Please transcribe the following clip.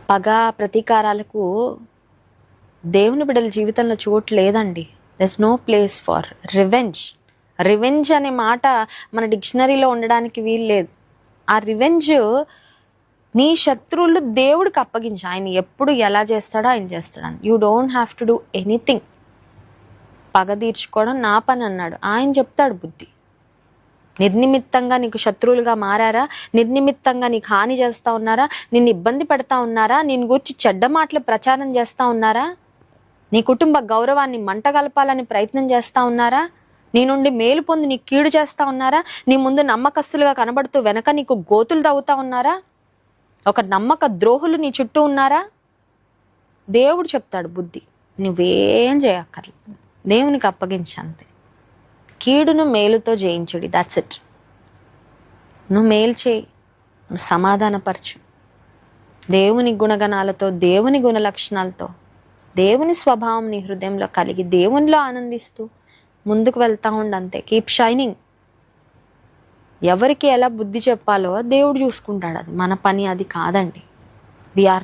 పగ ప్రతీకారాలకు దేవుని బిడ్డల జీవితంలో చోటు లేదండి. There's no place for revenge. Revenge అనే మాట మన డిక్షనరీలో ఉండడానికి వీలు లేదు. ఆ రివెంజ్ నీ శత్రువులు దేవుడికి అప్పగించు. ఆయన ఎప్పుడు ఎలా చేస్తాడో ఆయన చేస్తాడు. You don't have to do anything. పగ తీర్చుకోవడం నా పని అన్నాడు. ఆయన చెప్తాడు బుద్ధి. నిర్నిమిత్తంగా నీకు శత్రువులుగా మారారా, నిర్నిమిత్తంగా నీకు హాని చేస్తా ఉన్నారా, నిన్ను ఇబ్బంది పెడతా ఉన్నారా, నిన్ను గురించి చెడ్డ మాటలు ప్రచారం చేస్తా ఉన్నారా, నీ కుటుంబ గౌరవాన్ని మంటగలపాలని ప్రయత్నం చేస్తా ఉన్నారా, నీ నుండి మేలు పొంది నీకు కీడు చేస్తా ఉన్నారా, నీ ముందు నమ్మకస్తులుగా కనబడుతూ వెనక నీకు గోతులు తవ్వుతా ఉన్నారా, ఒక నమ్మక ద్రోహులు నీ చుట్టూ ఉన్నారా, దేవుడు చెప్తాడు బుద్ధి. నువ్వేం చేయక్కర్లేదు, దేవునికి అప్పగించంతే. కీడును మేలుతో జయించుడి. That's it. నువ్వు మేలు చేయి, నువ్వు సమాధానపరచు. దేవుని గుణగణాలతో, దేవుని గుణ లక్షణాలతో, దేవుని స్వభావం నీ హృదయంలో కలిగి దేవునిలో ఆనందిస్తూ ముందుకు వెళ్తా ఉండంతే. Keep shining. ఎవరికి ఎలా బుద్ధి చెప్పాలో దేవుడు చూసుకుంటాడు. అది మన పని అది కాదండి. వీఆర్